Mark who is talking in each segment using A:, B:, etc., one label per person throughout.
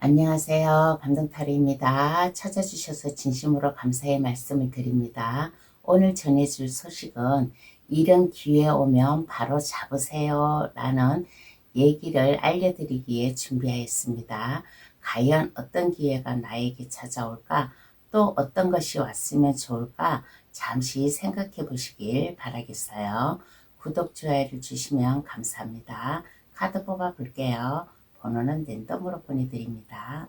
A: 안녕하세요. 감동타로입니다. 찾아주셔서 진심으로 감사의 말씀을 드립니다. 오늘 전해줄 소식은 이런 기회 오면 바로 잡으세요 라는 얘기를 알려드리기에 준비하였습니다. 과연 어떤 기회가 나에게 찾아올까? 또 어떤 것이 왔으면 좋을까? 잠시 생각해 보시길 바라겠어요. 구독, 좋아요를 주시면 감사합니다. 카드 뽑아 볼게요. 번호는 랜덤으로 보내드립니다.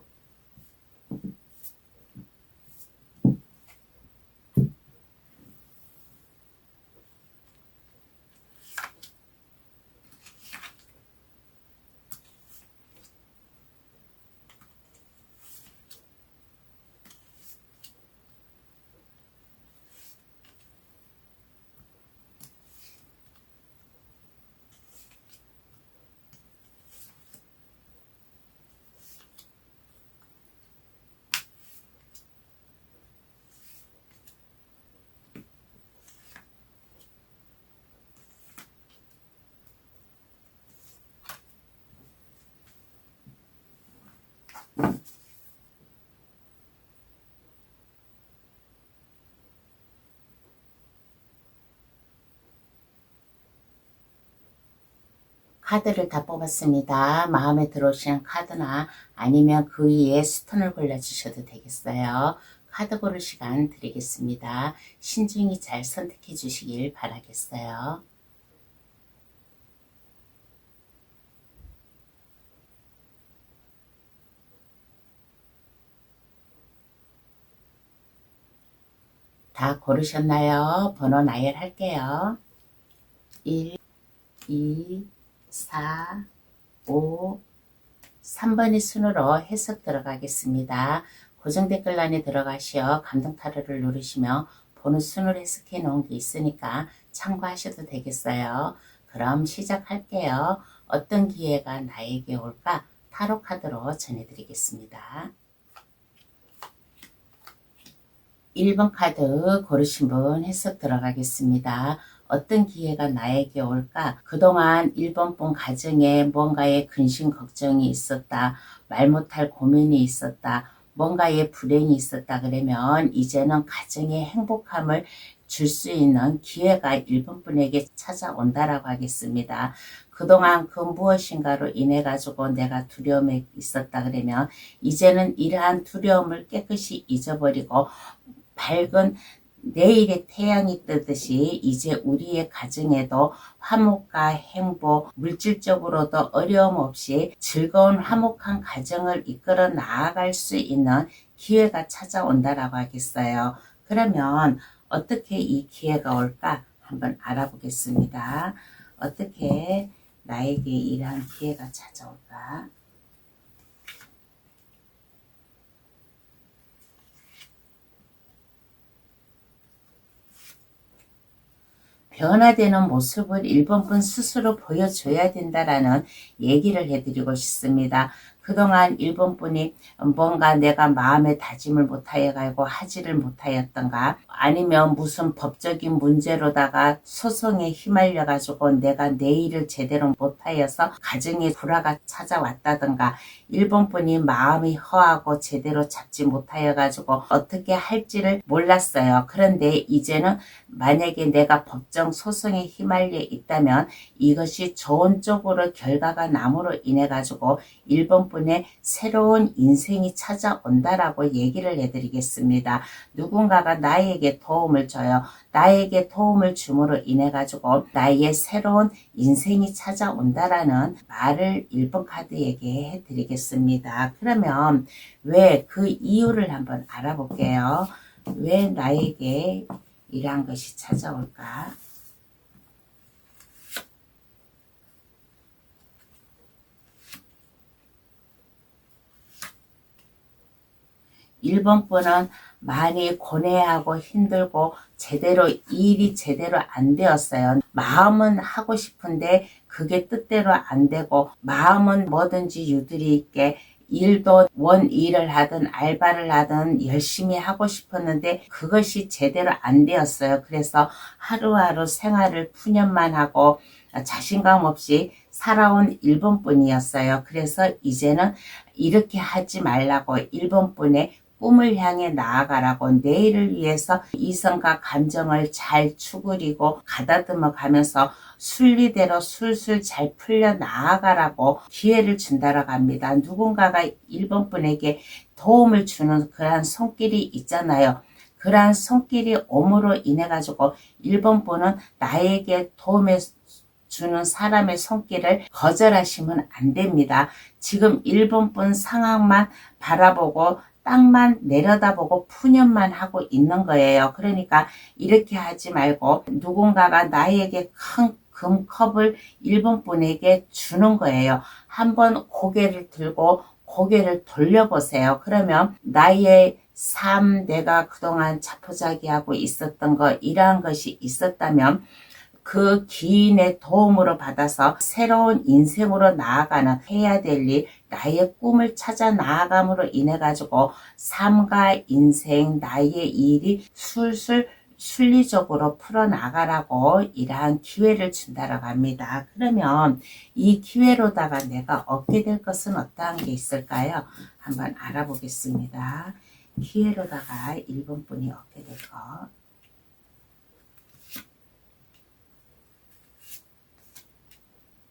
A: 카드를 다 뽑았습니다. 마음에 들어오시는 카드나 아니면 그 위에 스톤을 골라주셔도 되겠어요. 카드 고를 시간 드리겠습니다. 신중히 잘 선택해 주시길 바라겠어요. 다 고르셨나요? 번호 나열할게요. 1, 2, 4, 5, 3번의 순으로 해석 들어가겠습니다. 고정 댓글란에 들어가시어 감동타로를 누르시면 번호 순으로 해석해 놓은 게 있으니까 참고하셔도 되겠어요. 그럼 시작할게요. 어떤 기회가 나에게 올까? 타로 카드로 전해드리겠습니다. 1번 카드 고르신 분 해석 들어가겠습니다. 어떤 기회가 나에게 올까? 그동안 1번 분 가정에 뭔가의 근심 걱정이 있었다. 말 못할 고민이 있었다. 뭔가의 불행이 있었다 그러면 이제는 가정의 행복함을 줄 수 있는 기회가 1번 분에게 찾아온다라고 하겠습니다. 그동안 그 무엇인가로 인해 가지고 내가 두려움에 있었다 그러면 이제는 이러한 두려움을 깨끗이 잊어버리고 밝은 내일의 태양이 뜨듯이 이제 우리의 가정에도 화목과 행복, 물질적으로도 어려움 없이 즐거운 화목한 가정을 이끌어 나아갈 수 있는 기회가 찾아온다라고 하겠어요. 그러면 어떻게 이 기회가 올까 한번 알아보겠습니다. 어떻게 나에게 이러한 기회가 찾아올까? 변화되는 모습을 1번 분 스스로 보여줘야 된다라는 얘기를 해드리고 싶습니다. 그동안 1번 분이 뭔가 내가 마음의 다짐을 못하여 가고 하지를 못하였던가 아니면 무슨 법적인 문제로다가 소송에 휘말려 가지고 내가 내 일을 제대로 못하여서 가정에 불화가 찾아왔다던가 1번 분이 마음이 허하고 제대로 잡지 못하여 가지고 어떻게 할지를 몰랐어요. 그런데 이제는 만약에 내가 법정 소송에 휘말려 있다면 이것이 좋은 쪽으로 결과가 남으로 인해 가지고 1번 분의 새로운 인생이 찾아온다라고 얘기를 해드리겠습니다. 누군가가 나에게 도움을 줘요. 나에게 도움을 줌으로 인해 가지고 나의 새로운 인생이 찾아온다라는 말을 1번 카드에게 해드리겠습니다. 그러면 왜 그 이유를 한번 알아볼게요. 왜 나에게 이러한 것이 찾아올까? 1번 분은 많이 고뇌하고 힘들고 제대로 일이 제대로 안 되었어요. 마음은 하고 싶은데 그게 뜻대로 안 되고 마음은 뭐든지 유두리 있게 일도 원 일을 하든 알바를 하든 열심히 하고 싶었는데 그것이 제대로 안 되었어요. 그래서 하루하루 생활을 푸념만 하고 자신감 없이 살아온 1번 분이었어요. 그래서 이제는 이렇게 하지 말라고 1번 분의 꿈을 향해 나아가라고, 내일을 위해서 이성과 감정을 잘 추구리고 가다듬어 가면서 순리대로 술술 잘 풀려 나아가라고 기회를 준다라고 합니다. 누군가가 1번 분에게 도움을 주는 그러한 손길이 있잖아요. 그러한 손길이 옴으로 인해 가지고 1번 분은 나에게 도움을 주는 사람의 손길을 거절하시면 안 됩니다. 지금 1번 분 상황만 바라보고 땅만 내려다보고 푸념만 하고 있는 거예요. 그러니까 이렇게 하지 말고 누군가가 나에게 큰 금컵을 1번 분에게 주는 거예요. 한번 고개를 들고 고개를 돌려보세요. 그러면 나의 삶, 내가 그동안 자포자기하고 있었던 거, 이러한 것이 있었다면 그 기인의 도움으로 받아서 새로운 인생으로 나아가는, 해야 될 일, 나의 꿈을 찾아 나아감으로 인해 가지고 삶과 인생, 나의 일이 술술 순리적으로 풀어나가라고 이러한 기회를 준다라고 합니다. 그러면 이 기회로다가 내가 얻게 될 것은 어떠한 게 있을까요? 한번 알아보겠습니다. 기회로다가 1번 분이 얻게 될 것.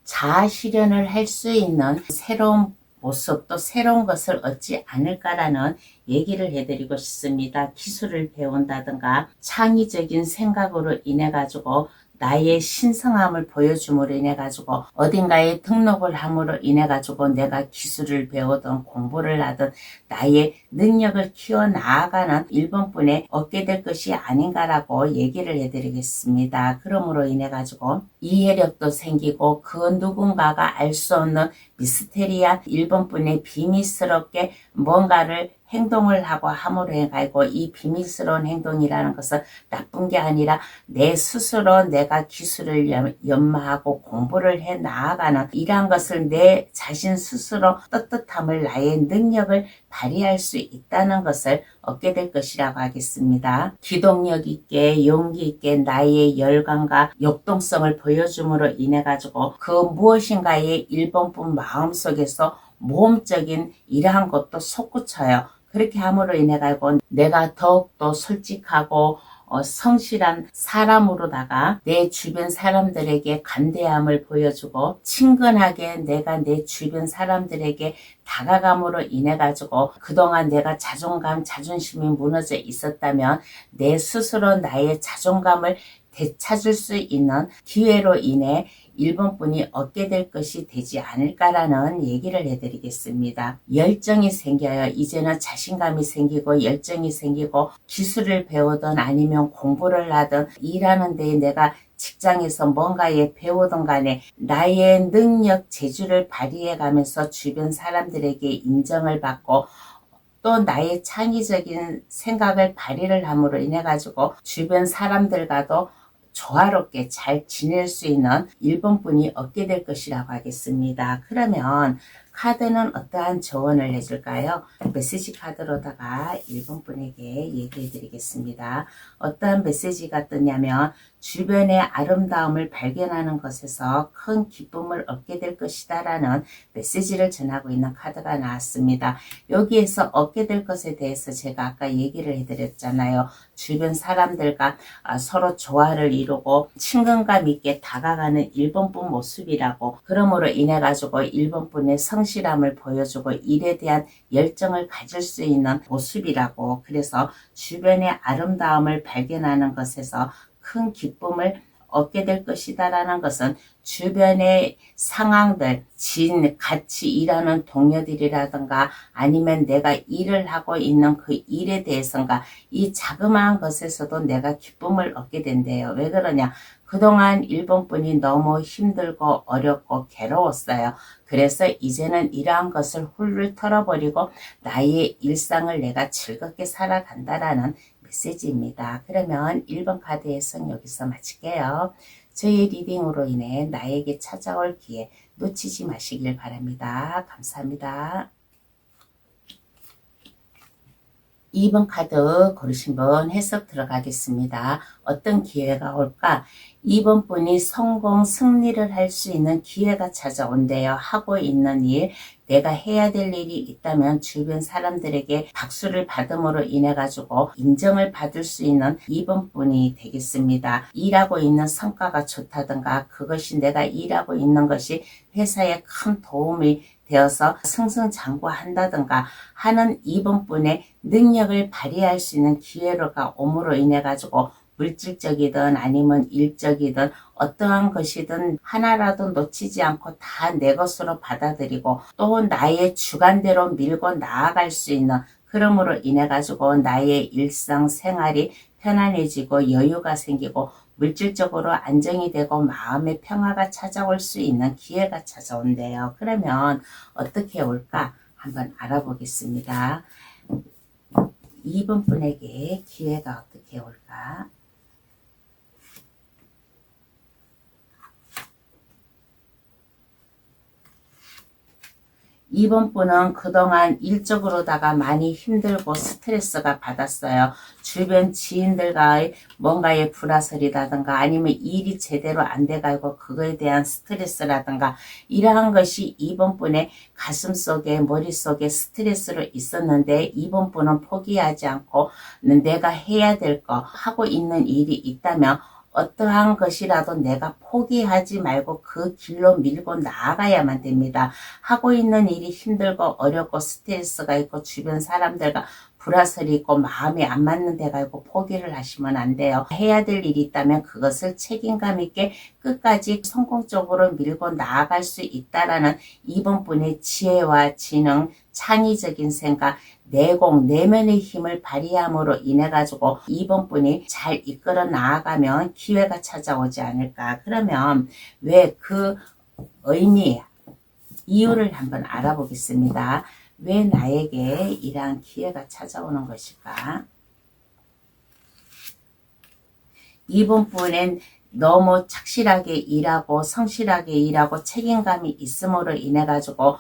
A: 자아실현을 할 수 있는 새로운 모습, 또 새로운 것을 얻지 않을까라는 얘기를 해드리고 싶습니다. 기술을 배운다든가 창의적인 생각으로 인해 가지고 나의 신성함을 보여줌으로 인해 가지고 어딘가에 등록을 함으로 인해 가지고 내가 기술을 배우든 공부를 하든 나의 능력을 키워 나아가는 1번 분에 얻게 될 것이 아닌가라고 얘기를 해드리겠습니다. 그러므로 인해 가지고 이해력도 생기고 그 누군가가 알 수 없는 미스테리한 1번 분의 비밀스럽게 뭔가를 행동을 하고 함으로 해가지고, 이 비밀스러운 행동이라는 것은 나쁜 게 아니라 내 스스로 내가 기술을 연마하고 공부를 해 나아가는, 이러한 것을 내 자신 스스로 떳떳함을, 나의 능력을 발휘할 수 있다는 것을 얻게 될 것이라고 하겠습니다. 기동력 있게 용기 있게 나의 열광과 역동성을 보여줌으로 인해 가지고 그 무엇인가의 1번 분 마음속에서 모험적인 이러한 것도 솟구쳐요. 그렇게 함으로 인해 가지고 내가 더욱더 솔직하고 성실한 사람으로다가 내 주변 사람들에게 간대함을 보여주고 친근하게 내가 내 주변 사람들에게 다가감으로 인해 가지고 그동안 내가 자존감, 자존심이 무너져 있었다면 내 스스로 나의 자존감을 되찾을 수 있는 기회로 인해 1번 분이 얻게 될 것이 되지 않을까라는 얘기를 해드리겠습니다. 열정이 생겨요. 이제는 자신감이 생기고 열정이 생기고 기술을 배우든 아니면 공부를 하든 일하는 데에 내가 직장에서 뭔가에 배우든 간에 나의 능력, 재주를 발휘해 가면서 주변 사람들에게 인정을 받고 또 나의 창의적인 생각을 발휘를 함으로 인해 가지고 주변 사람들과도 조화롭게 잘 지낼 수 있는 1번 분이 얻게 될 것이라고 하겠습니다. 그러면 카드는 어떠한 조언을 해줄까요? 메시지 카드로다가 1번 분에게 얘기해 드리겠습니다. 어떠한 메시지가 뜨냐면 주변의 아름다움을 발견하는 것에서 큰 기쁨을 얻게 될 것이다 라는 메시지를 전하고 있는 카드가 나왔습니다. 여기에서 얻게 될 것에 대해서 제가 아까 얘기를 해드렸잖아요. 주변 사람들과 서로 조화를 이루고 친근감 있게 다가가는 1번 분 모습이라고, 그러므로 인해 가지고 1번 분의 성실함을 보여주고 일에 대한 열정을 가질 수 있는 모습이라고, 그래서 주변의 아름다움을 발견하는 것에서 큰 기쁨을 얻게 될 것이다 라는 것은 주변의 상황들, 같이 일하는 동료들이라든가 아니면 내가 일을 하고 있는 그 일에 대해서인가 이 자그마한 것에서도 내가 기쁨을 얻게 된대요. 왜 그러냐? 그동안 1번 분이 너무 힘들고 어렵고 괴로웠어요. 그래서 이제는 이러한 것을 훌훌 털어버리고 나의 일상을 내가 즐겁게 살아간다라는 메시지입니다. 그러면 1번 카드의 선 여기서 마칠게요. 저의 리딩으로 인해 나에게 찾아올 기회 놓치지 마시길 바랍니다. 감사합니다. 2번 카드 고르신 분 해석 들어가겠습니다. 어떤 기회가 올까? 2번 분이 성공, 승리를 할 수 있는 기회가 찾아온대요. 하고 있는 일, 내가 해야 될 일이 있다면 주변 사람들에게 박수를 받음으로 인해 가지고 인정을 받을 수 있는 2번 분이 되겠습니다. 일하고 있는 성과가 좋다든가 그것이 내가 일하고 있는 것이 회사에 큰 도움이 되어서 승승장구한다든가 하는 2번 분의 능력을 발휘할 수 있는 기회가 옴으로 인해 가지고 물질적이든 아니면 일적이든 어떠한 것이든 하나라도 놓치지 않고 다 내 것으로 받아들이고 또 나의 주관대로 밀고 나아갈 수 있는, 그러므로 인해 가지고 나의 일상생활이 편안해지고 여유가 생기고 물질적으로 안정이 되고 마음의 평화가 찾아올 수 있는 기회가 찾아온대요. 그러면 어떻게 올까? 한번 알아보겠습니다. 2번 분에게 기회가 어떻게 올까? 2번 분은 그동안 일적으로다가 많이 힘들고 스트레스가 받았어요. 주변 지인들과의 뭔가의 불화설이라든가 아니면 일이 제대로 안 돼가지고 그거에 대한 스트레스라든가 이러한 것이 2번 분의 가슴속에 머릿속에 스트레스로 있었는데 2번 분은 포기하지 않고 내가 해야 될 거 하고 있는 일이 있다면 어떠한 것이라도 내가 포기하지 말고 그 길로 밀고 나아가야만 됩니다. 하고 있는 일이 힘들고 어렵고 스트레스가 있고 주변 사람들과 불화설이 있고 마음이 안 맞는 데가 있고 포기를 하시면 안 돼요. 해야 될 일이 있다면 그것을 책임감 있게 끝까지 성공적으로 밀고 나아갈 수 있다라는 2번 분의 지혜와 지능, 창의적인 생각, 내공, 내면의 힘을 발휘함으로 인해 가지고 2번 분이 잘 이끌어 나아가면 기회가 찾아오지 않을까. 그러면 왜 그 의미, 이유를 한번 알아보겠습니다. 왜 나에게 이러한 기회가 찾아오는 것일까? 2번 분은 너무 착실하게 일하고 성실하게 일하고 책임감이 있음으로 인해 가지고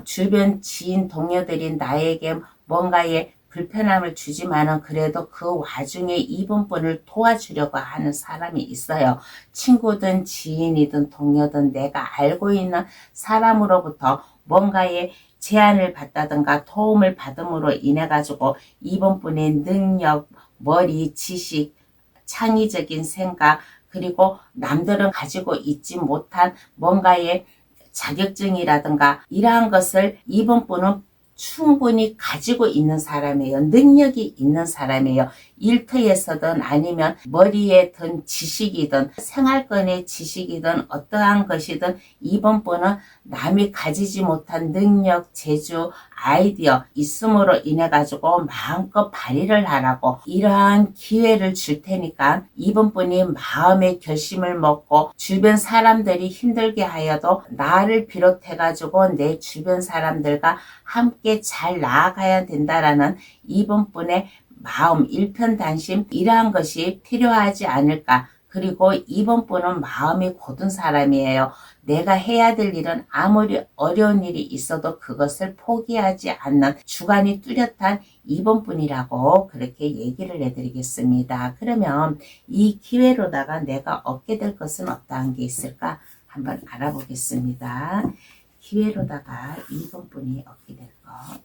A: 주변 지인 동료들이 나에게 뭔가의 불편함을 주지만은 그래도 그 와중에 2번 분을 도와주려고 하는 사람이 있어요. 친구든 지인이든 동료든 내가 알고 있는 사람으로부터 뭔가의 제안을 받다든가 도움을 받음으로 인해 가지고 2번 분의 능력, 머리, 지식, 창의적인 생각, 그리고 남들은 가지고 있지 못한 뭔가의 자격증이라든가 이러한 것을 2번 분은 충분히 가지고 있는 사람이에요. 능력이 있는 사람이에요. 일터에서든 아니면 머리에 든 지식이든 생활권의 지식이든 어떠한 것이든 2번 분은 남이 가지지 못한 능력, 재주, 아이디어 있음으로 인해 가지고 마음껏 발휘를 하라고 이러한 기회를 줄 테니까 2번 분이 마음의 결심을 먹고 주변 사람들이 힘들게 하여도 나를 비롯해 가지고 내 주변 사람들과 함께 잘 나아가야 된다라는 2번 분의 마음, 일편단심 이러한 것이 필요하지 않을까. 그리고 2번 분은 마음이 곧은 사람이에요. 내가 해야 될 일은 아무리 어려운 일이 있어도 그것을 포기하지 않는 주관이 뚜렷한 2번 분이라고 그렇게 얘기를 해드리겠습니다. 그러면 이 기회로다가 내가 얻게 될 것은 어떠한 게 있을까? 한번 알아보겠습니다. 기회로다가 2번 분이 얻게 될 것.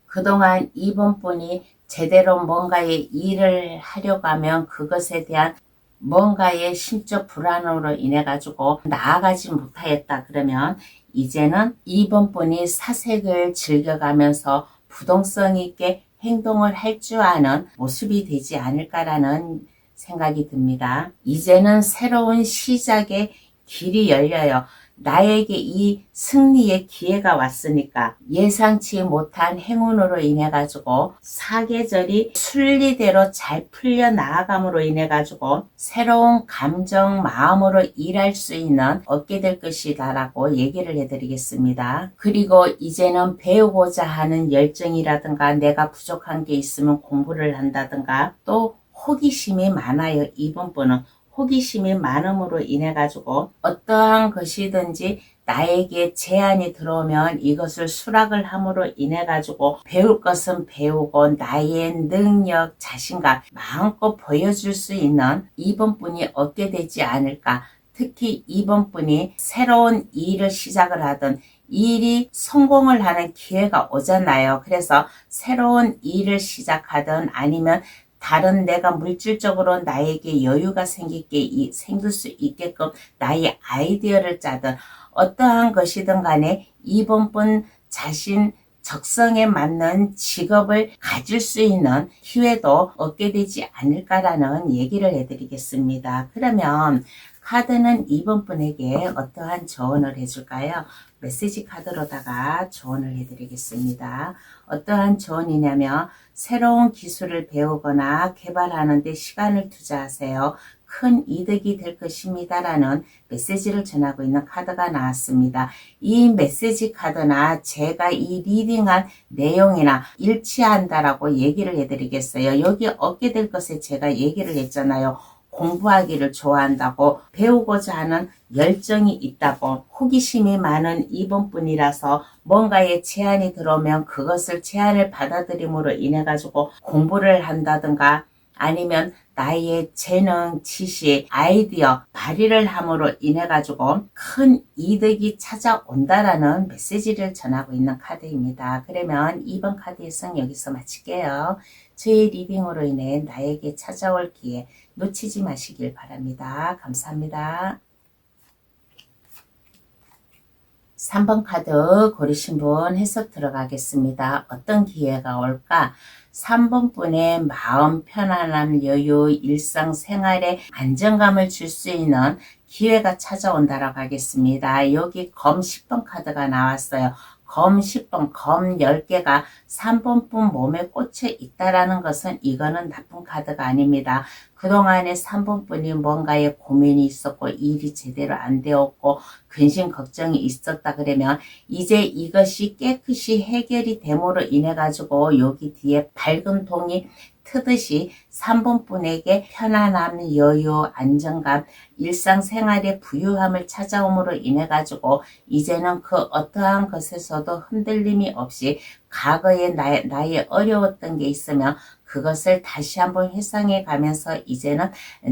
A: 그동안 2번 분이 제대로 뭔가의 일을 하려고 하면 그것에 대한 뭔가의 심적 불안으로 인해 가지고 나아가지 못하였다. 그러면 이제는 2번 분이 사색을 즐겨가면서 부동성 있게 행동을 할 줄 아는 모습이 되지 않을까라는 생각이 듭니다. 이제는 새로운 시작의 길이 열려요. 나에게 이 승리의 기회가 왔으니까 예상치 못한 행운으로 인해 가지고 사계절이 순리대로 잘 풀려 나아감으로 인해 가지고 새로운 감정, 마음으로 일할 수 있는 얻게 될 것이다 라고 얘기를 해드리겠습니다. 그리고 이제는 배우고자 하는 열정이라든가 내가 부족한 게 있으면 공부를 한다든가 또 호기심이 많아요. 2번 분은 호기심이 많음으로 인해 가지고 어떠한 것이든지 나에게 제안이 들어오면 이것을 수락을 함으로 인해 가지고 배울 것은 배우고 나의 능력, 자신감 마음껏 보여줄 수 있는 이번 분이 얻게 되지 않을까. 특히 이번 분이 새로운 일을 시작을 하든 일이 성공을 하는 기회가 오잖아요. 그래서 새로운 일을 시작하든 아니면 다른 내가 물질적으로 나에게 여유가 생길 수 있게끔 나의 아이디어를 짜든 어떠한 것이든 간에 이번 분 자신 적성에 맞는 직업을 가질 수 있는 기회도 얻게 되지 않을까라는 얘기를 해드리겠습니다. 그러면 카드는 이번 분에게 어떠한 조언을 해줄까요? 메시지 카드로다가 조언을 해드리겠습니다. 어떠한 조언이냐면 새로운 기술을 배우거나 개발하는 데 시간을 투자하세요. 큰 이득이 될 것입니다. 라는 메시지를 전하고 있는 카드가 나왔습니다. 이 메시지 카드나 제가 이 리딩한 내용이나 일치한다라고 얘기를 해드리겠어요. 여기 얻게 될 것에 제가 얘기를 했잖아요. 공부하기를 좋아한다고, 배우고자 하는 열정이 있다고, 호기심이 많은 이번 분이라서 뭔가에 제안이 들어오면 그것을 제안을 받아들임으로 인해 가지고 공부를 한다든가 아니면 나의 재능, 지식, 아이디어 발휘를 함으로 인해 가지고 큰 이득이 찾아온다라는 메시지를 전하고 있는 카드입니다. 그러면 이번 카드의 성 여기서 마칠게요. 저의 리딩으로 인해 나에게 찾아올 기회 놓치지 마시길 바랍니다. 감사합니다. 3번 카드 고르신 분 해석 들어가겠습니다. 어떤 기회가 올까? 3번 분의 마음 편안함, 여유, 일상생활에 안정감을 줄 수 있는 기회가 찾아온다라고 하겠습니다. 여기 검 10번 카드가 나왔어요. 검 10번, 검 10개가 3번 분 몸에 꽂혀 있다라는 것은 이거는 나쁜 카드가 아닙니다. 그동안에 3번 분이 뭔가에 고민이 있었고 일이 제대로 안 되었고 근심 걱정이 있었다 그러면 이제 이것이 깨끗이 해결이 됨으로 인해 가지고 여기 뒤에 밝은 동이 트듯이 3번 분에게 편안함, 여유, 안정감, 일상생활의 부유함을 찾아옴으로 인해 가지고 이제는 그 어떠한 것에서도 흔들림이 없이 과거에 나의 어려웠던 게 있으면 그것을 다시 한번 회상해 가면서 이제는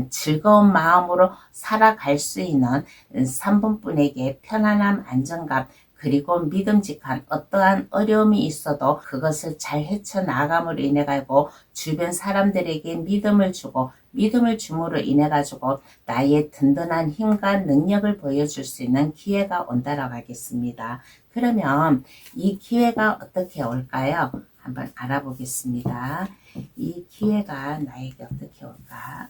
A: 즐거운 마음으로 살아갈 수 있는 3번 분에게 편안함, 안정감, 그리고 믿음직한 어떠한 어려움이 있어도 그것을 잘 헤쳐나감으로 인해 가지고 주변 사람들에게 믿음을 주고 믿음을 줌으로 인해 가지고 나의 든든한 힘과 능력을 보여줄 수 있는 기회가 온다라고 하겠습니다. 그러면 이 기회가 어떻게 올까요? 한번 알아보겠습니다. 이 기회가 나에게 어떻게 올까?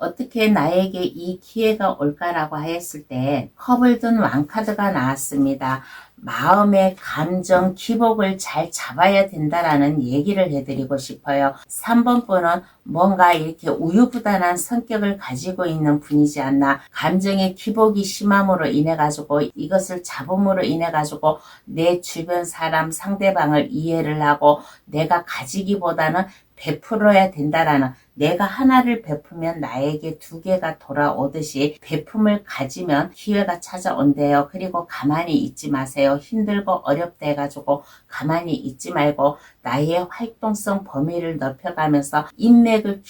A: 어떻게 나에게 이 기회가 올까라고 하였을 때 컵을 든 왕카드가 나왔습니다. 마음의 감정, 기복을 잘 잡아야 된다라는 얘기를 해드리고 싶어요. 3번 분은 뭔가 이렇게 우유부단한 성격을 가지고 있는 분이지 않나. 감정의 기복이 심함으로 인해 가지고 이것을 잡음으로 인해 가지고 내 주변 사람 상대방을 이해를 하고 내가 가지기보다는 베풀어야 된다라는, 내가 하나를 베푸면 나에게 두 개가 돌아오듯이 베품을 가지면 기회가 찾아온대요. 그리고 가만히 있지 마세요. 힘들고 어렵다 해가지고 가만히 있지 말고 나의 활동성 범위를 넓혀가면서 인맥을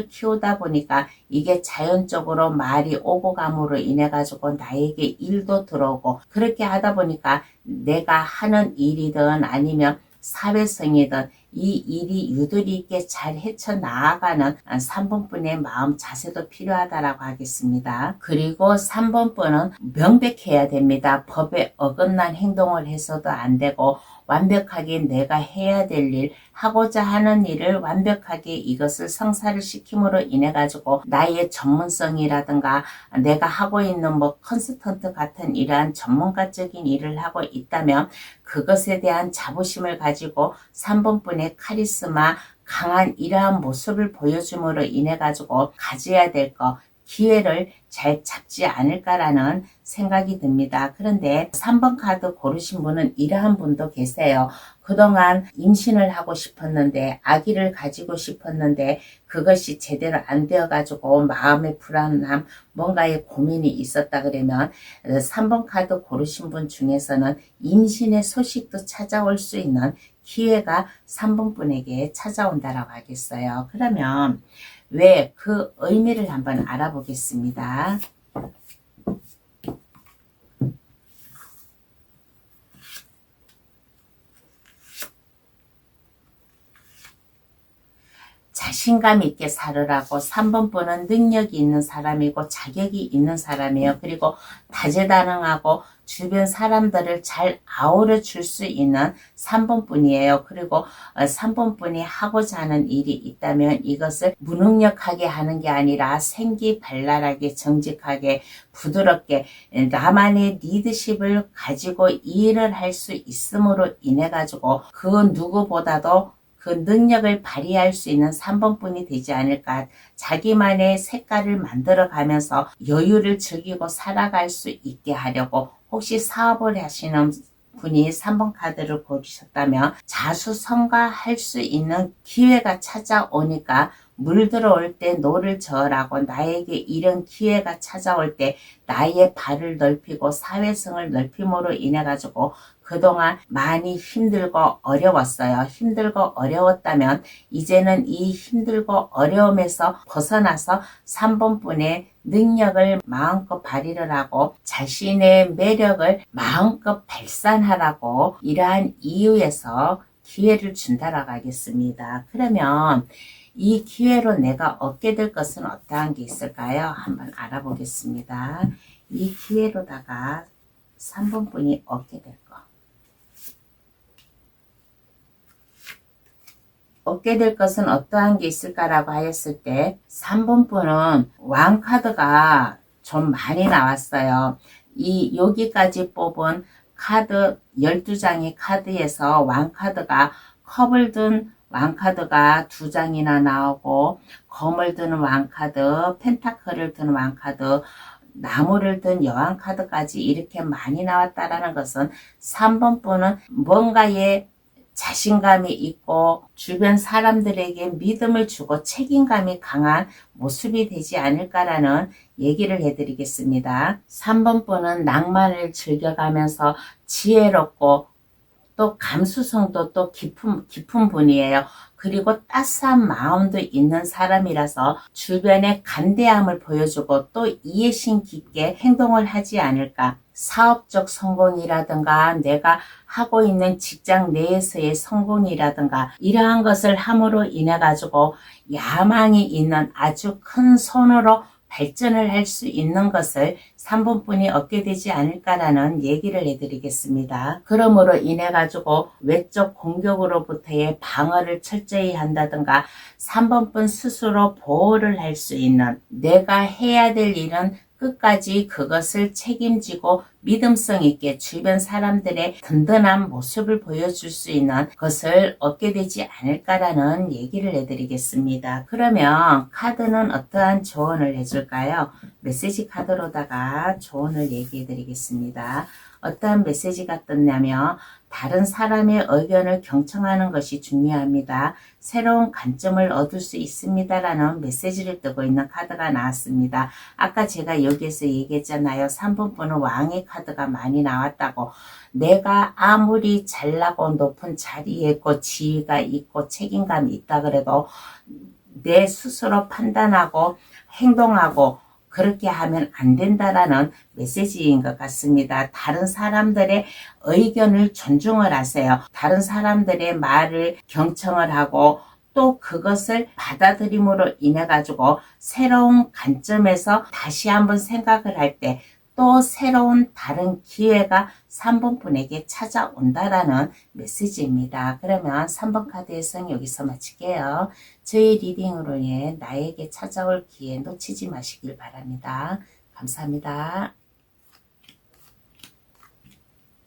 A: 키우다 보니까 이게 자연적으로 말이 오고 감으로 인해 가지고 나에게 일도 들어오고, 그렇게 하다 보니까 내가 하는 일이든 아니면 사회성이든 이 일이 유도리 있게 잘 헤쳐나가는 3번 분의 마음 자세도 필요하다라고 하겠습니다. 그리고 3번 분은 명백해야 됩니다. 법에 어긋난 행동을 해서도 안 되고 완벽하게 내가 해야 될 일, 하고자 하는 일을 완벽하게 이것을 성사를 시킴으로 인해 가지고 나의 전문성이라든가 내가 하고 있는 컨설턴트 같은 이러한 전문가적인 일을 하고 있다면 그것에 대한 자부심을 가지고 3번 분의 카리스마, 강한 이러한 모습을 보여줌으로 인해 가지고 가져야 될 것, 기회를 잘 잡지 않을까라는 생각이 듭니다. 그런데 3번 카드 고르신 분은 이러한 분도 계세요. 그동안 임신을 하고 싶었는데 아기를 가지고 싶었는데 그것이 제대로 안 되어 가지고 마음의 불안함, 뭔가의 고민이 있었다 그러면 3번 카드 고르신 분 중에서는 임신의 소식도 찾아올 수 있는 기회가 3번 분에게 찾아온다라고 하겠어요. 그러면 왜 그 의미를 한번 알아보겠습니다. 자신감 있게 살으라고 3번 분은 능력이 있는 사람이고 자격이 있는 사람이에요. 그리고 다재다능하고 주변 사람들을 잘 아우러 줄 수 있는 3번 분이에요. 그리고 3번 분이 하고자 하는 일이 있다면 이것을 무능력하게 하는 게 아니라 생기발랄하게 정직하게 부드럽게 나만의 리더십을 가지고 일을 할 수 있음으로 인해 가지고 그 누구보다도 그 능력을 발휘할 수 있는 3번 분이 되지 않을까. 자기만의 색깔을 만들어 가면서 여유를 즐기고 살아갈 수 있게 하려고 혹시 사업을 하시는 분이 3번 카드를 고르셨다면 자수성가할 수 있는 기회가 찾아오니까 물 들어올 때 노를 저으라고 나에게 이런 기회가 찾아올 때 나의 발을 넓히고 사회성을 넓힘으로 인해 가지고 그동안 많이 힘들고 어려웠어요. 힘들고 어려웠다면 이제는 이 힘들고 어려움에서 벗어나서 3번 분의 능력을 마음껏 발휘를 하고 자신의 매력을 마음껏 발산하라고 이러한 이유에서 기회를 준다라고 하겠습니다. 그러면 이 기회로 내가 얻게 될 것은 어떠한 게 있을까요? 한번 알아보겠습니다. 이 기회로다가 3번 분이 얻게 될 것. 얻게 될 것은 어떠한 게 있을까라고 하였을 때 3번 분은 왕카드가 좀 많이 나왔어요. 여기까지 뽑은 카드 12장의 카드에서 왕카드가 컵을 든 왕카드가 2장이나 나오고 검을 드는 왕카드, 펜타클을 드는 왕카드, 나무를 든 여왕카드까지 이렇게 많이 나왔다라는 것은 3번 분은 뭔가에 자신감이 있고 주변 사람들에게 믿음을 주고 책임감이 강한 모습이 되지 않을까라는 얘기를 해드리겠습니다. 3번 분은 낭만을 즐겨가면서 지혜롭고 또 감수성도 또 깊은 분이에요. 그리고 따스한 마음도 있는 사람이라서 주변에 간대함을 보여주고 또 이해심 깊게 행동을 하지 않을까. 사업적 성공이라든가 내가 하고 있는 직장 내에서의 성공이라든가 이러한 것을 함으로 인해 가지고 야망이 있는 아주 큰 손으로 발전을 할 수 있는 것을 3번 분이 얻게 되지 않을까라는 얘기를 해드리겠습니다. 그러므로 인해 가지고 외적 공격으로부터의 방어를 철저히 한다든가 3번 분 스스로 보호를 할 수 있는 내가 해야 될 일은 끝까지 그것을 책임지고 믿음성 있게 주변 사람들의 든든한 모습을 보여줄 수 있는 것을 얻게 되지 않을까라는 얘기를 해드리겠습니다. 그러면 카드는 어떠한 조언을 해줄까요? 메시지 카드로다가 조언을 얘기해 드리겠습니다. 어떠한 메시지가 떴냐면 다른 사람의 의견을 경청하는 것이 중요합니다. 새로운 관점을 얻을 수 있습니다라는 메시지를 뜨고 있는 카드가 나왔습니다. 아까 제가 여기에서 얘기했잖아요. 3번 분은 왕의 카드가 많이 나왔다고. 내가 아무리 잘나고 높은 자리에 있고 지위가 있고 책임감이 있다 그래도 내 스스로 판단하고 행동하고 그렇게 하면 안 된다라는 메시지인 것 같습니다. 다른 사람들의 의견을 존중을 하세요. 다른 사람들의 말을 경청을 하고 또 그것을 받아들임으로 인해 가지고 새로운 관점에서 다시 한번 생각을 할 때 또 새로운 다른 기회가 3번 분에게 찾아온다라는 메시지입니다. 그러면 3번 카드의 성 여기서 마칠게요. 저희 리딩으로의 나에게 찾아올 기회 놓치지 마시길 바랍니다. 감사합니다.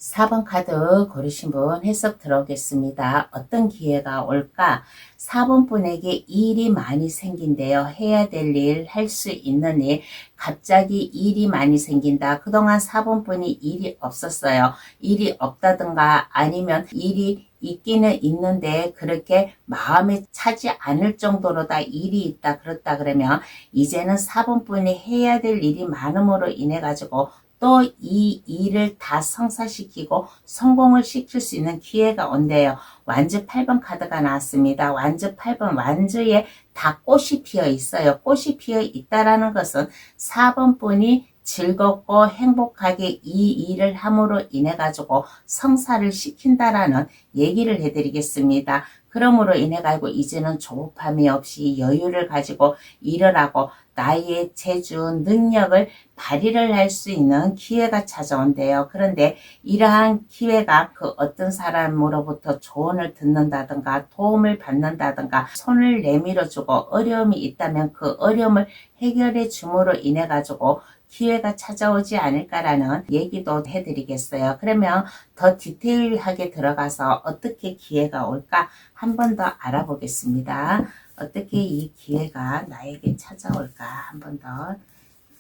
A: 4번 카드 고르신 분 해석 들어오겠습니다. 어떤 기회가 올까? 4번 분에게 일이 많이 생긴대요. 해야 될 일, 할 수 있는 일, 갑자기 일이 많이 생긴다. 그동안 4번 분이 일이 없었어요. 일이 없다든가 아니면 일이 있기는 있는데 그렇게 마음에 차지 않을 정도로 다 일이 있다. 그렇다 그러면 이제는 4번 분이 해야 될 일이 많음으로 인해 가지고 또 이 일을 다 성사시키고 성공을 시킬 수 있는 기회가 온대요. 완즈 8번 카드가 나왔습니다. 완즈 8번 완즈에 다 꽃이 피어 있어요. 꽃이 피어 있다라는 것은 4번 분이 즐겁고 행복하게 이 일을 함으로 인해 가지고 성사를 시킨다라는 얘기를 해드리겠습니다. 그러므로 인해 가지고 이제는 조급함이 없이 여유를 가지고 일을 하고 나의 재주, 능력을 발휘를 할 수 있는 기회가 찾아온대요. 그런데 이러한 기회가 그 어떤 사람으로부터 조언을 듣는다든가 도움을 받는다든가 손을 내밀어주고 어려움이 있다면 그 어려움을 해결해 줌으로 인해 가지고 기회가 찾아오지 않을까라는 얘기도 해드리겠어요. 그러면 더 디테일하게 들어가서 어떻게 기회가 올까 한 번 더 알아보겠습니다. 어떻게 이 기회가 나에게 찾아올까 한 번 더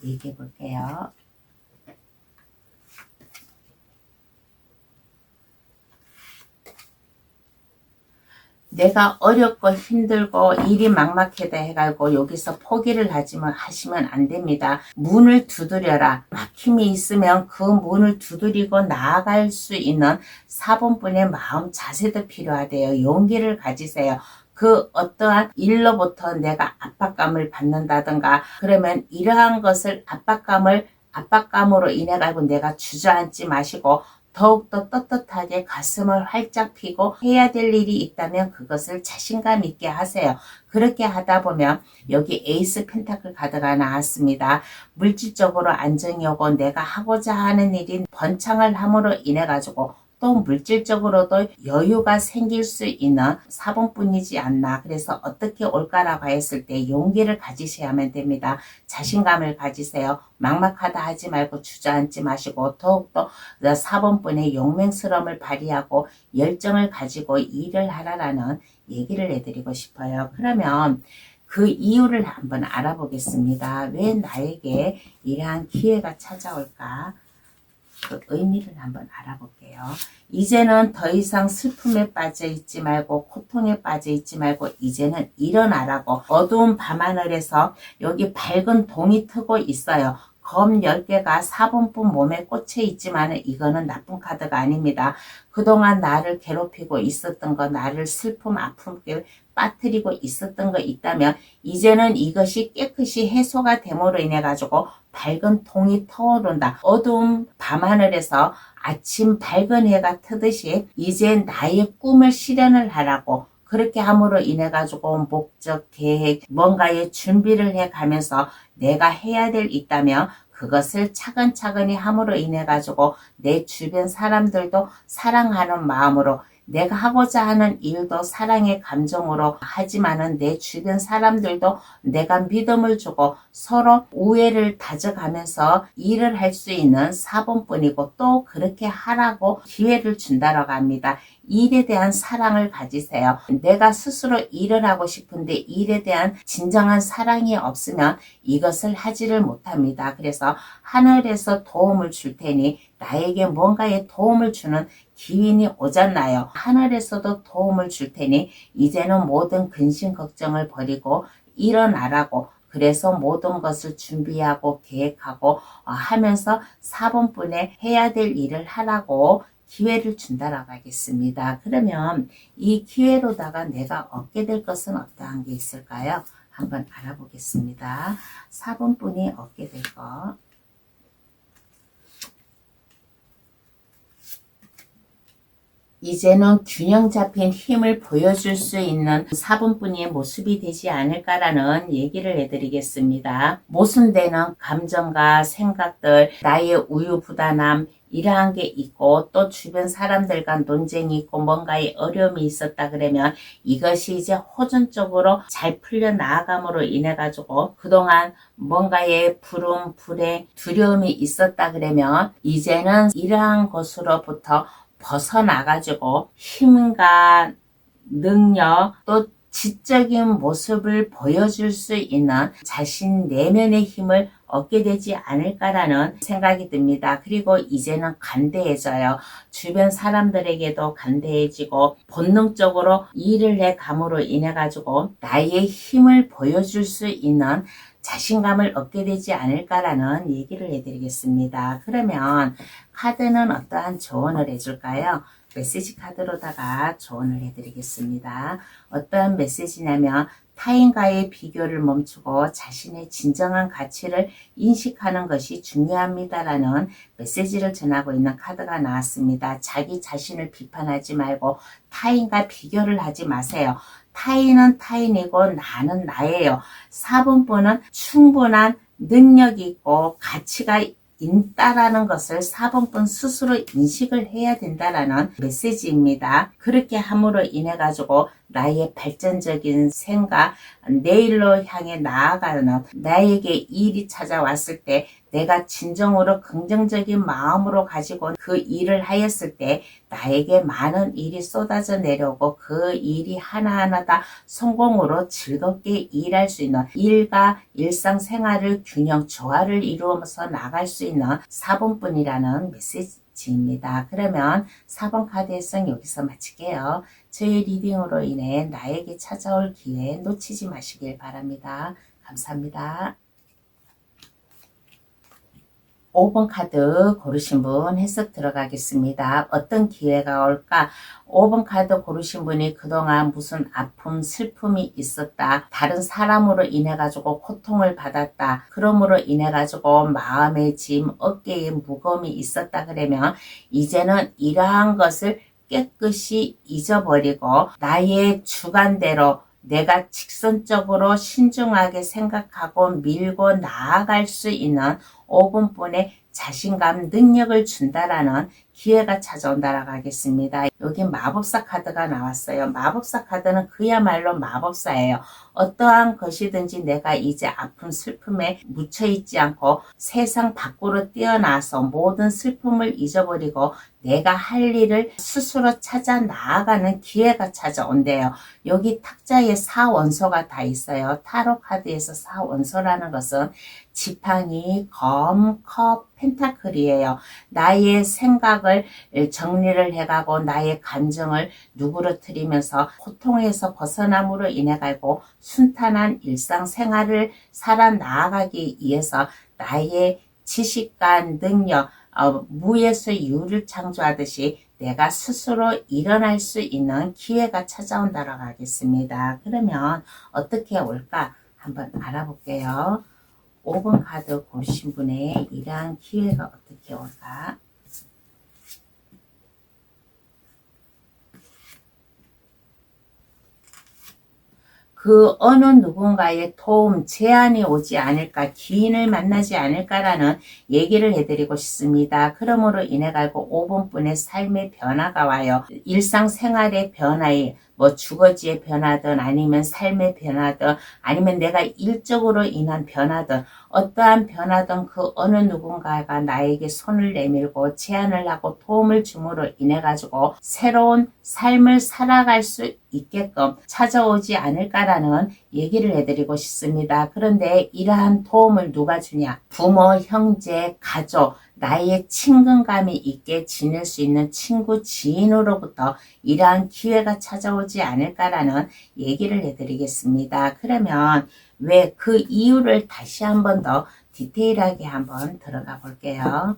A: 얘기해 볼게요. 내가 어렵고 힘들고 일이 막막하다 해가지고 여기서 포기를 하시면 안 됩니다. 문을 두드려라. 막힘이 있으면 그 문을 두드리고 나아갈 수 있는 4번분의 마음 자세도 필요하대요. 용기를 가지세요. 그 어떠한 일로부터 내가 압박감을 받는다든가 그러면 이러한 것을 압박감으로 인해 가지고 내가 주저앉지 마시고 더욱더 떳떳하게 가슴을 활짝 펴고 해야 될 일이 있다면 그것을 자신감 있게 하세요. 그렇게 하다 보면 여기 에이스 펜타클 카드가 나왔습니다. 물질적으로 안정이 오고 내가 하고자 하는 일이 번창을 함으로 인해 가지고 또 물질적으로도 여유가 생길 수 있는 4번뿐이지 않나. 그래서 어떻게 올까라고 했을 때 용기를 가지셔야만 됩니다. 자신감을 가지세요. 막막하다 하지 말고 주저앉지 마시고 더욱더 4번뿐의 용맹스러움을 발휘하고 열정을 가지고 일을 하라라는 얘기를 해드리고 싶어요. 그러면 그 이유를 한번 알아보겠습니다. 왜 나에게 이러한 기회가 찾아올까? 그 의미를 한번 알아볼게요. 이제는 더 이상 슬픔에 빠져 있지 말고 고통에 빠져 있지 말고 이제는 일어나라고. 어두운 밤하늘에서 여기 밝은 동이 트고 있어요. 검 10개가 4번뿐 몸에 꽂혀 있지만 이거는 나쁜 카드가 아닙니다. 그동안 나를 괴롭히고 있었던 거, 나를 슬픔, 아픔에 빠뜨리고 있었던 거 있다면 이제는 이것이 깨끗이 해소가 됨으로 인해 가지고 밝은 동이 터오른다. 어두운 밤하늘에서 아침 밝은 해가 트듯이 이제 나의 꿈을 실현을 하라고. 그렇게 함으로 인해 가지고 목적, 계획, 뭔가의 준비를 해 가면서 내가 해야 될 있다면 그것을 차근차근히 함으로 인해 가지고 내 주변 사람들도 사랑하는 마음으로 내가 하고자 하는 일도 사랑의 감정으로 하지만은 내 주변 사람들도 내가 믿음을 주고 서로 우애를 다져가면서 일을 할 수 있는 4번뿐이고 또 그렇게 하라고 기회를 준다라고 합니다. 일에 대한 사랑을 가지세요. 내가 스스로 일을 하고 싶은데 일에 대한 진정한 사랑이 없으면 이것을 하지를 못합니다. 그래서 하늘에서 도움을 줄 테니 나에게 뭔가의 도움을 주는 기운이 오잖아요. 하늘에서도 도움을 줄 테니 이제는 모든 근심 걱정을 버리고 일어나라고. 그래서 모든 것을 준비하고 계획하고 하면서 4번뿐에 해야 될 일을 하라고 기회를 준다라고 하겠습니다. 그러면 이 기회로다가 내가 얻게 될 것은 어떠한 게 있을까요? 한번 알아보겠습니다. 4번뿐이 얻게 될 것. 이제는 균형 잡힌 힘을 보여줄 수 있는 4번뿐이의 모습이 되지 않을까라는 얘기를 해드리겠습니다. 모순되는 감정과 생각들, 나의 우유부단함, 이러한 게 있고 또 주변 사람들과 논쟁이 있고 뭔가의 어려움이 있었다 그러면 이것이 이제 호전적으로 잘 풀려 나아감으로 인해 가지고 그동안 뭔가의 부름, 불행, 두려움이 있었다 그러면 이제는 이러한 것으로부터 벗어나가지고 힘과 능력 또 지적인 모습을 보여줄 수 있는 자신 내면의 힘을 얻게 되지 않을까라는 생각이 듭니다. 그리고 이제는 간대해져요. 주변 사람들에게도 간대해지고 본능적으로 일을 해감으로 인해 가지고 나의 힘을 보여줄 수 있는 자신감을 얻게 되지 않을까라는 얘기를 해드리겠습니다. 그러면 카드는 어떠한 조언을 해줄까요? 메시지 카드로다가 조언을 해드리겠습니다. 어떠한 메시지냐면 타인과의 비교를 멈추고 자신의 진정한 가치를 인식하는 것이 중요합니다라는 메시지를 전하고 있는 카드가 나왔습니다. 자기 자신을 비판하지 말고 타인과 비교를 하지 마세요. 타인은 타인이고 나는 나예요. 4번분은 충분한 능력이 있고 가치가 있다라는 것을 4번분 스스로 인식을 해야 된다라는 메시지입니다. 그렇게 함으로 인해 가지고 나의 발전적인 생각, 내일로 향해 나아가는 나에게 일이 찾아왔을 때 내가 진정으로 긍정적인 마음으로 가지고 그 일을 하였을 때 나에게 많은 일이 쏟아져 내려오고 그 일이 하나하나 다 성공으로 즐겁게 일할 수 있는 일과 일상생활을 균형 조화를 이루어서 나갈 수 있는 4번뿐이라는 메시지입니다. 그러면 4번 카드의 성 여기서 마칠게요. 저희 리딩으로 인해 나에게 찾아올 기회 놓치지 마시길 바랍니다. 감사합니다. 5번 카드 고르신 분 해석 들어가겠습니다. 어떤 기회가 올까? 5번 카드 고르신 분이 그동안 무슨 아픔, 슬픔이 있었다. 다른 사람으로 인해 가지고 고통을 받았다. 그러므로 인해 가지고 마음의 짐, 어깨에 무거움이 있었다 그러면 이제는 이러한 것을 깨끗이 잊어버리고 나의 주관대로 내가 직선적으로 신중하게 생각하고 밀고 나아갈 수 있는 5번분의 자신감, 능력을 준다라는 기회가 찾아온다라고 하겠습니다. 여기 마법사 카드가 나왔어요. 마법사 카드는 그야말로 마법사예요. 어떠한 것이든지 내가 이제 아픔, 슬픔에 묻혀있지 않고 세상 밖으로 뛰어나서 모든 슬픔을 잊어버리고 내가 할 일을 스스로 찾아 나아가는 기회가 찾아온대요. 여기 탁자에 4원소가 다 있어요. 타로 카드에서 4원소라는 것은 지팡이, 검, 컵, 펜타클이에요. 나의 생각을 정리를 해가고 나의 감정을 누그러뜨리면서 고통에서 벗어남으로 인해 가지고 순탄한 일상생활을 살아 나아가기 위해서 나의 지식과 능력, 무에서 유를 창조하듯이 내가 스스로 일어날 수 있는 기회가 찾아온다라고 하겠습니다. 그러면 어떻게 올까 한번 알아볼게요. 5번 카드 고르신 분의 이러한 기회가 어떻게 올까? 그 어느 누군가의 도움, 제안이 오지 않을까, 기인을 만나지 않을까라는 얘기를 해드리고 싶습니다. 그러므로 인해 가지고 5번분의 삶의 변화가 와요. 일상생활의 변화에 뭐 주거지의 변화든 아니면 삶의 변화든 아니면 내가 일적으로 인한 변화든 어떠한 변화든 그 어느 누군가가 나에게 손을 내밀고 제안을 하고 도움을 줌으로 인해 가지고 새로운 삶을 살아갈 수 있게끔 찾아오지 않을까라는 얘기를 해드리고 싶습니다. 그런데 이러한 도움을 누가 주냐? 부모, 형제, 가족, 나의 친근감이 있게 지낼 수 있는 친구, 지인으로부터 이러한 기회가 찾아오지 않을까라는 얘기를 해드리겠습니다. 그러면 왜 그 이유를 다시 한 번 더 디테일하게 한번 들어가 볼게요.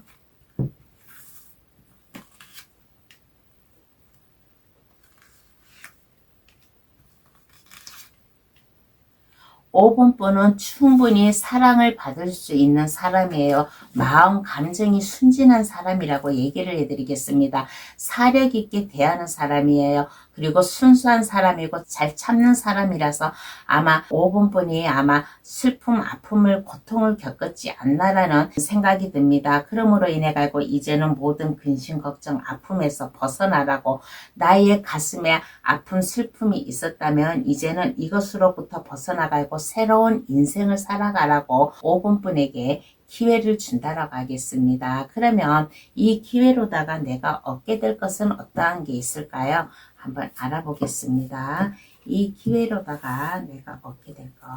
A: 5번분은 충분히 사랑을 받을 수 있는 사람이에요. 마음, 감정이 순진한 사람이라고 얘기를 해드리겠습니다. 사력 있게 대하는 사람이에요. 그리고 순수한 사람이고 잘 참는 사람이라서 아마 5번분이 아마 슬픔, 아픔을, 고통을 겪었지 않나라는 생각이 듭니다. 그러므로 인해 가지고 이제는 모든 근심, 걱정, 아픔에서 벗어나라고, 나의 가슴에 아픔, 슬픔이 있었다면 이제는 이것으로부터 벗어나가고 새로운 인생을 살아가라고 5번분에게 기회를 준다라고 하겠습니다. 그러면 이 기회로다가 내가 얻게 될 것은 어떠한 게 있을까요? 한번 알아보겠습니다. 이 기회로다가 내가 얻게 될 것.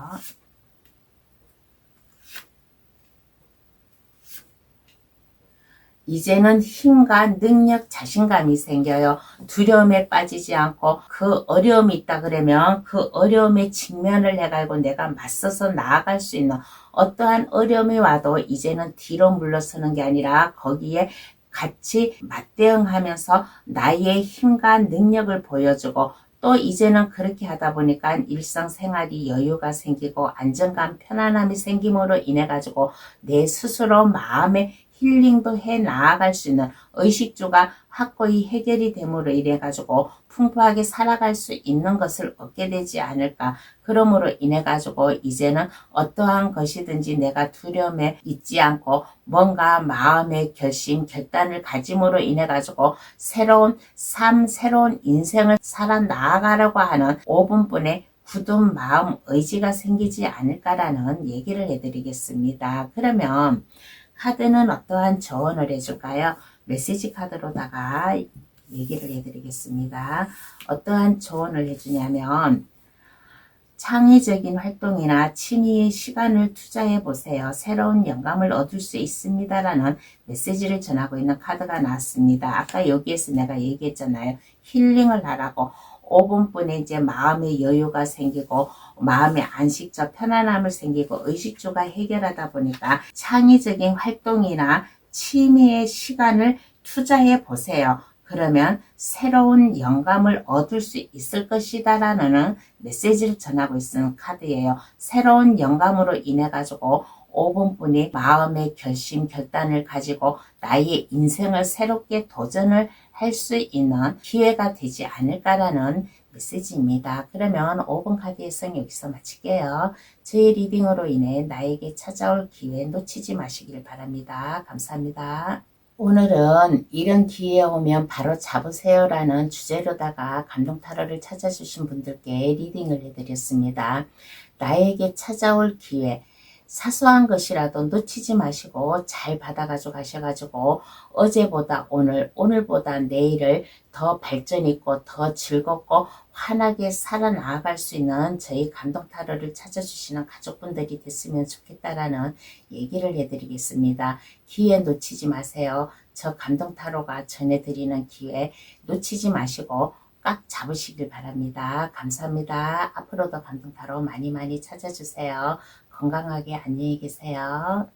A: 이제는 힘과 능력, 자신감이 생겨요. 두려움에 빠지지 않고 그 어려움이 있다 그러면 그 어려움에 직면을 해가지고 내가 맞서서 나아갈 수 있는, 어떠한 어려움이 와도 이제는 뒤로 물러서는 게 아니라 거기에 같이 맞대응하면서 나의 힘과 능력을 보여주고, 또 이제는 그렇게 하다 보니까 일상생활이 여유가 생기고 안정감, 편안함이 생김으로 인해 가지고 내 스스로 마음의 힐링도 해 나아갈 수 있는 의식주가 확고히 해결이 됨으로 인해 가지고 풍부하게 살아갈 수 있는 것을 얻게 되지 않을까. 그러므로 인해 가지고 이제는 어떠한 것이든지 내가 두려움에 있지 않고 뭔가 마음의 결심, 결단을 가짐으로 인해 가지고 새로운 삶, 새로운 인생을 살아 나아가려고 하는 5분분의 굳은 마음, 의지가 생기지 않을까라는 얘기를 해드리겠습니다. 그러면 카드는 어떠한 조언을 해줄까요? 메시지 카드로다가 얘기를 해드리겠습니다. 어떠한 조언을 해주냐면, 창의적인 활동이나 취미에 시간을 투자해 보세요. 새로운 영감을 얻을 수 있습니다라는 메시지를 전하고 있는 카드가 나왔습니다. 아까 여기에서 내가 얘기했잖아요. 힐링을 하라고. 5분분에 이제 마음의 여유가 생기고 마음의 안식처, 편안함을 생기고 의식주가 해결하다 보니까 창의적인 활동이나 취미의 시간을 투자해 보세요. 그러면 새로운 영감을 얻을 수 있을 것이다 라는 메시지를 전하고 있는 카드예요. 새로운 영감으로 인해 가지고 5번분이 마음의 결심, 결단을 가지고 나의 인생을 새롭게 도전을 할 수 있는 기회가 되지 않을까라는 메시지입니다. 그러면 5번 카드의 성 여기서 마칠게요. 저의 리딩으로 인해 나에게 찾아올 기회 놓치지 마시길 바랍니다. 감사합니다. 오늘은 이런 기회 오면 바로 잡으세요 라는 주제로다가 감동 타로를 찾아주신 분들께 리딩을 해드렸습니다. 나에게 찾아올 기회, 사소한 것이라도 놓치지 마시고 잘 받아가지고 가셔가지고 어제보다 오늘, 오늘보다 내일을 더 발전 있고 더 즐겁고 환하게 살아나갈 수 있는 저희 감동 타로를 찾아주시는 가족분들이 됐으면 좋겠다라는 얘기를 해드리겠습니다. 기회 놓치지 마세요. 저 감동 타로가 전해드리는 기회 놓치지 마시고 꽉 잡으시길 바랍니다. 감사합니다. 앞으로도 감동 타로 많이 많이 찾아주세요. 건강하게 안녕히 계세요.